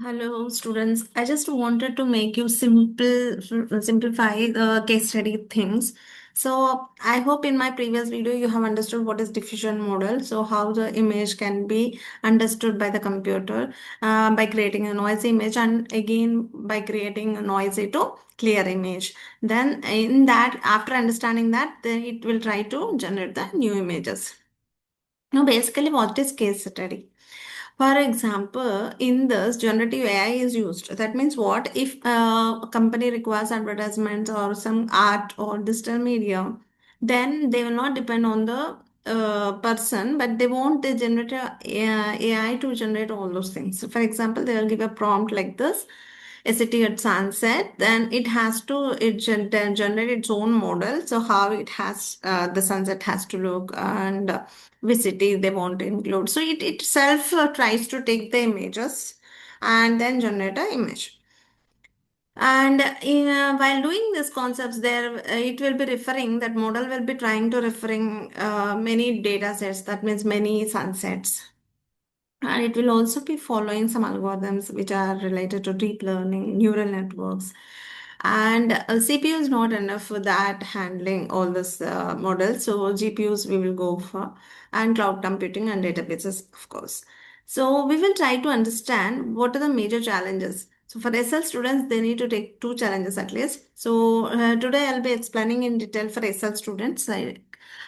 Hello, students. I just wanted to make you simplify the case study things. So I hope in my previous video you have understood what is diffusion model. So how the image can be understood by the computer by creating a noisy image and again by creating a noisy to clear image. Then in that, after understanding that, then it will try to generate the new images. Now basically what is case study? For example, in this, generative AI is used. That means what? If a company requires advertisements or some art or digital media, then they will not depend on the person, but they want the generative AI to generate all those things. So for example, they will give a prompt like this: a city at sunset, then it has to then generate its own model. So how it has the sunset has to look and which city they want to include. So it itself tries to take the images and then generate an image. And while doing these concepts, there it will be referring that model will be trying to referring many data sets. That means many sunsets, and it will also be following some algorithms which are related to deep learning, neural networks. And CPU is not enough for that handling all this models. So GPUs we will go for, and cloud computing and databases, of course. So we will try to understand what are the major challenges. So for SL students, they need to take two challenges at least. So today I'll be explaining in detail for SL students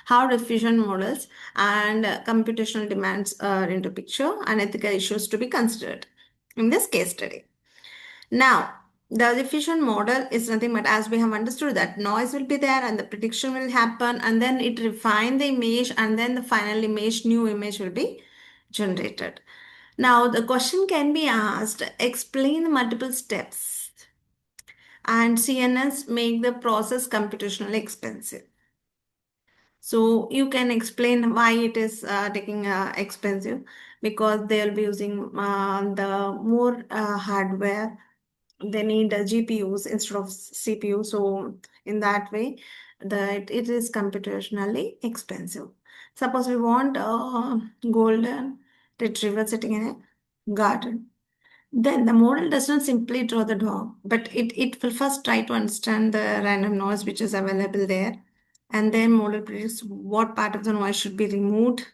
how diffusion models and computational demands are into picture and ethical issues to be considered in this case study. Now, the diffusion model is nothing but as we have understood that noise will be there and the prediction will happen and then it refine the image and then the final image, new image will be generated. Now, the question can be asked, explain the multiple steps and CNS make the process computationally expensive. So you can explain why it is taking expensive because they'll be using the more hardware. They need GPUs instead of CPU. So in that way, it is computationally expensive. Suppose we want a golden retriever sitting in a garden. Then the model does not simply draw the dog, but it will first try to understand the random noise which is available there. And then model predicts what part of the noise should be removed.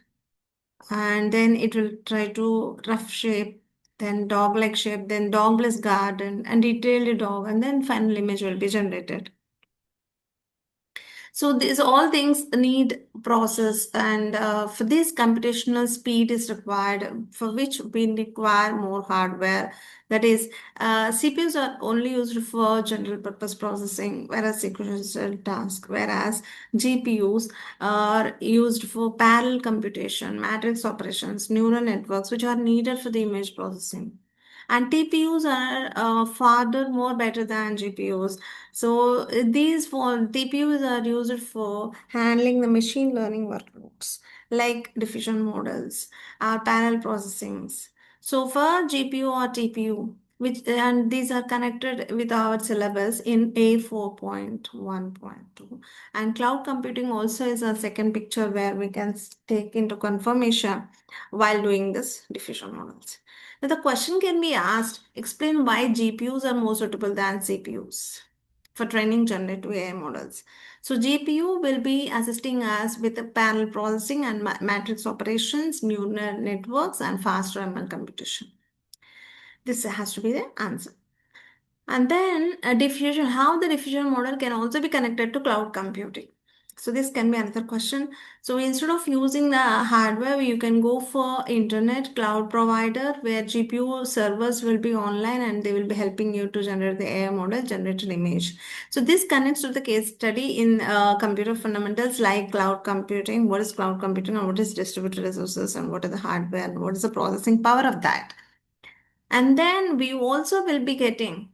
And then it will try to rough shape, then dog-like shape, then dogless garden, and detailed dog, and then final image will be generated. So these all things need process, and for this computational speed is required, for which we require more hardware. That is, CPUs are only used for general purpose processing, whereas sequential task, whereas GPUs are used for parallel computation, matrix operations, neural networks, which are needed for the image processing. And TPUs are farther more better than GPUs. So these for TPUs are used for handling the machine learning workloads like diffusion models or parallel processings. So for GPU or TPU, which and these are connected with our syllabus in A4.1.2. And cloud computing also is a second picture where we can take into confirmation while doing this diffusion models. Now the question can be asked, explain why GPUs are more suitable than CPUs for training generative AI models. So GPU will be assisting us with the parallel processing and matrix operations, neural networks, and faster ML computation. This has to be the answer. And then diffusion, how the diffusion model can also be connected to cloud computing. So this can be another question. So instead of using the hardware, you can go for internet cloud provider where GPU servers will be online and they will be helping you to generate the AI model, generate an image. So this connects to the case study in computer fundamentals like cloud computing. What is cloud computing and what is distributed resources and what are the hardware and what is the processing power of that. And then we also will be getting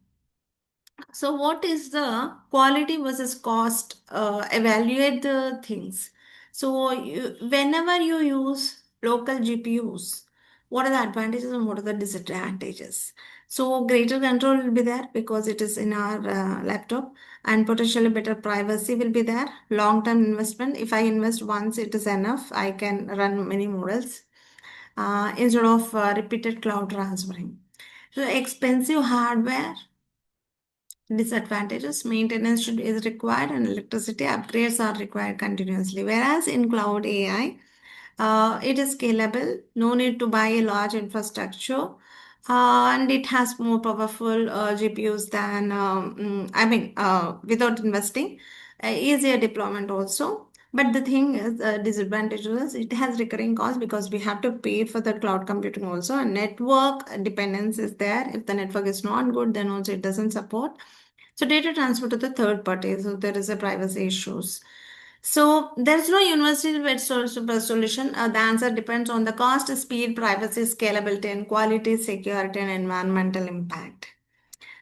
so, what is the quality versus cost? Evaluate the things. So, whenever you use local GPUs, what are the advantages and what are the disadvantages? So, greater control will be there because it is in our laptop, and potentially better privacy will be there. Long term investment. If I invest once, it is enough. I can run many models instead of repeated cloud transferring. So expensive hardware, disadvantages, maintenance is required and electricity upgrades are required continuously. Whereas in cloud AI, it is scalable, no need to buy a large infrastructure, and it has more powerful GPUs than, without investing, easier deployment also. But the thing is, disadvantage is it has recurring costs because we have to pay for the cloud computing also, and network dependence is there. If the network is not good, then also it doesn't support. So data transfer to the third party, so there is a privacy issues. So there's no universal solution. The answer depends on the cost, speed, privacy, scalability, and quality, security, and environmental impact.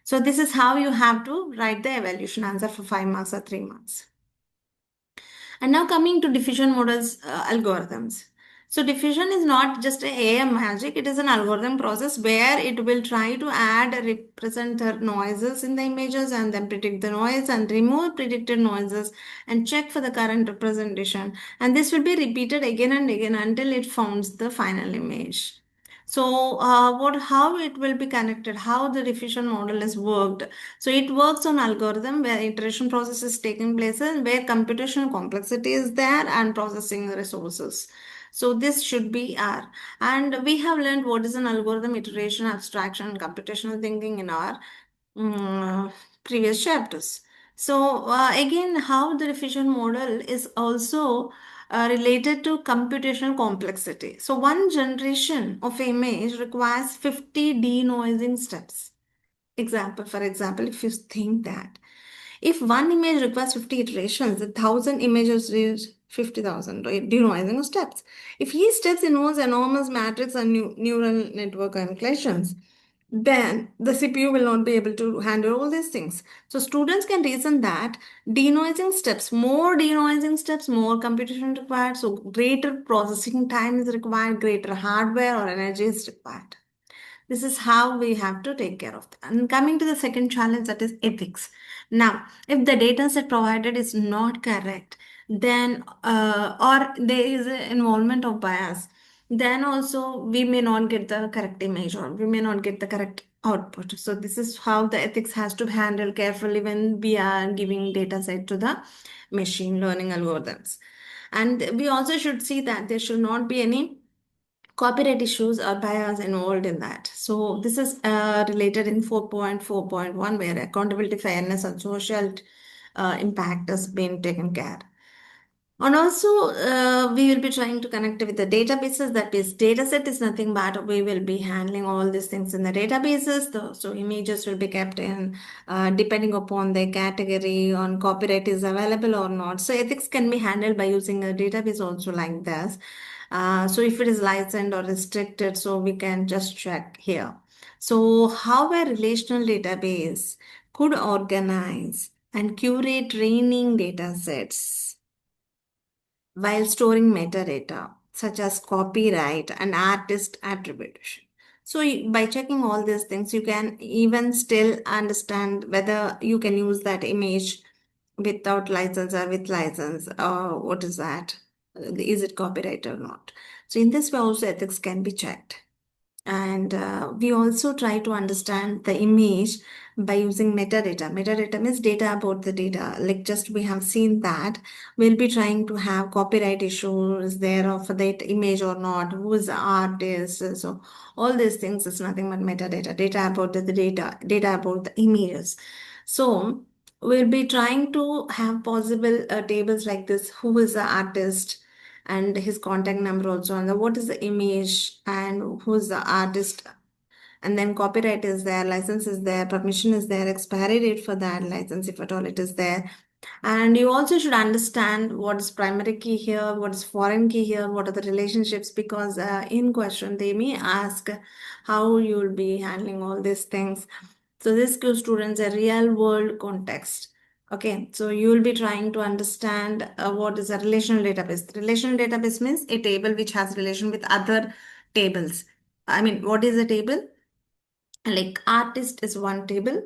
So this is how you have to write the evaluation answer for 5 marks or 3 marks. And now coming to diffusion models algorithms. So diffusion is not just a AI magic, it is an algorithm process where it will try to add represent the noises in the images and then predict the noise and remove predicted noises and check for the current representation. And this will be repeated again and again until it forms the final image. So, how it will be connected, how the diffusion model is worked. So, it works on algorithm where iteration process is taking place and where computational complexity is there and processing resources. So, this should be R. And we have learned what is an algorithm, iteration, abstraction, and computational thinking in our mm, previous chapters. So, again, how the diffusion model is also related to computational complexity. So, one generation of image requires 50 denoising steps. For example, if you think that if one image requires 50 iterations, 1,000 images is 50,000 right? Denoising steps. If each steps involves enormous matrix and neural network calculations, then the CPU will not be able to handle all these things. So students can reason that more denoising steps, more computation required, so greater processing time is required, greater hardware or energy is required. This is how we have to take care of that. And coming to the second challenge, that is ethics. Now, if the data set provided is not correct, then or there is an involvement of bias, then also we may not get the correct image or we may not get the correct output. So this is how the ethics has to be handled carefully when we are giving data set to the machine learning algorithms. And we also should see that there should not be any copyright issues or bias involved in that. So this is related in 4.4.1 where accountability, fairness, and social impact has been taken care. And also, we will be trying to connect with the databases. That is, data set is nothing but we will be handling all these things in the databases. So images will be kept in depending upon the category on copyright is available or not. So ethics can be handled by using a database also like this. So if it is licensed or restricted, so we can just check here. So how a relational database could organize and curate training data sets while storing metadata such as copyright and artist attribution. So, by checking all these things, you can even still understand whether you can use that image without license or with license. What is that? Is it copyright or not? So, in this way, also ethics can be checked. And we also try to understand the image by using metadata. Metadata means data about the data. Like just we have seen that we'll be trying to have copyright issues there of that image or not, who is the artist. So all these things is nothing but metadata, data about the data, data about the images. So we'll be trying to have possible tables like this, who is the artist, and his contact number also, and what is the image and who's the artist, and then copyright is there, license is there, permission is there, expiry date for that license if at all it is there. And you also should understand what is primary key here, what is foreign key here, what are the relationships, because in question they may ask how you will be handling all these things. So this gives students a real world context. Okay, so you will be trying to understand what is a relational database. Relational database means a table which has relation with other tables. I mean, what is a table? Like artist is one table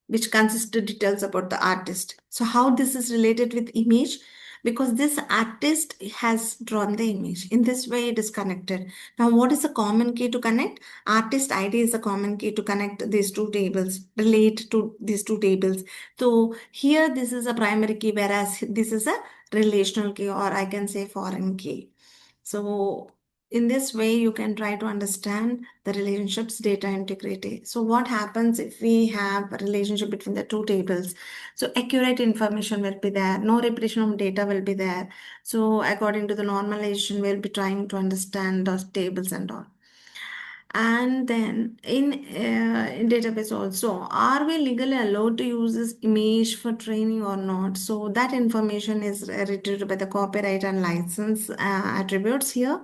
which consists of details about the artist. So how this is related with image? because this artist has drawn the image. In this way, it is connected. Now, what is the common key to connect? Artist ID is the common key to connect these two tables, relate to these two tables. So here, this is a primary key, whereas this is a relational key, or I can say foreign key. So in this way, you can try to understand the relationships, data integrity. So what happens if we have a relationship between the two tables? So accurate information will be there, no repetition of data will be there. So according to the normalization, we'll be trying to understand those tables and all. And then in database also, are we legally allowed to use this image for training or not? So that information is retrieved by the copyright and license attributes here.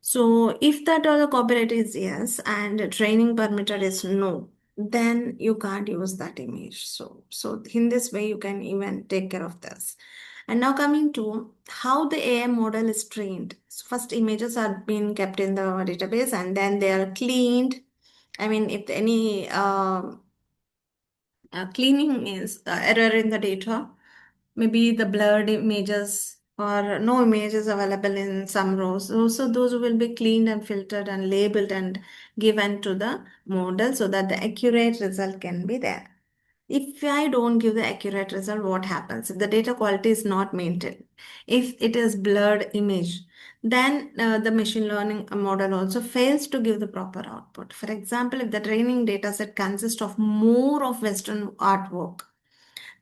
So if that other copyright is yes and training permitted is no, then you can't use that image. So in this way you can even take care of this. And now coming to how the AI model is trained. So first images are being kept in the database and then they are cleaned. I mean, if any cleaning means error in the data, maybe the blurred images or no images available in some rows. So those will be cleaned and filtered and labeled and given to the model so that the accurate result can be there. If I don't give the accurate result, what happens? If the data quality is not maintained, if it is blurred image, then the machine learning model also fails to give the proper output. For example, if the training data set consists of more of Western artwork,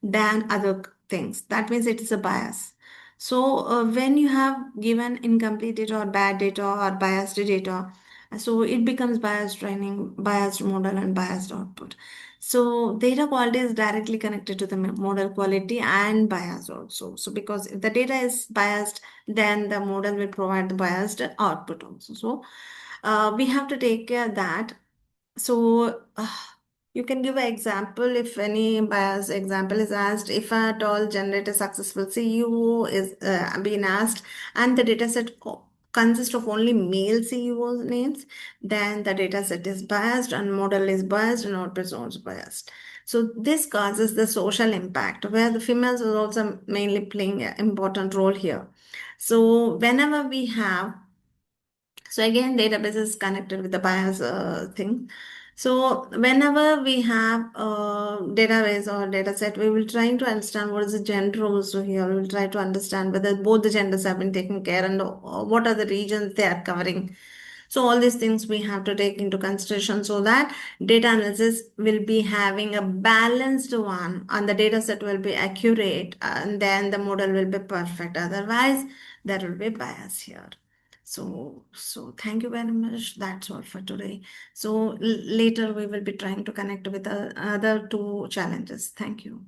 than other things. That means it is a bias. So when you have given incomplete data or bad data or biased data, so it becomes biased training, biased model, and biased output. So data quality is directly connected to the model quality and bias also. So because if the data is biased, then the model will provide the biased output also. So we have to take care that. So you can give an example if any bias example is asked. If at all generate a successful CEO is being asked and the dataset consists of only male CEO names, then the dataset is biased and model is biased and output is also biased. So this causes the social impact where the females are also mainly playing an important role here. So whenever we have so again, database is connected with the bias thing. So whenever we have a database or data set, we will try to understand what is the gender also here. We will try to understand whether both the genders have been taken care and what are the regions they are covering. So all these things we have to take into consideration so that data analysis will be having a balanced one and the data set will be accurate and then the model will be perfect. Otherwise, there will be bias here. So thank you very much. That's all for today. So later we will be trying to connect with the other two challenges. Thank you.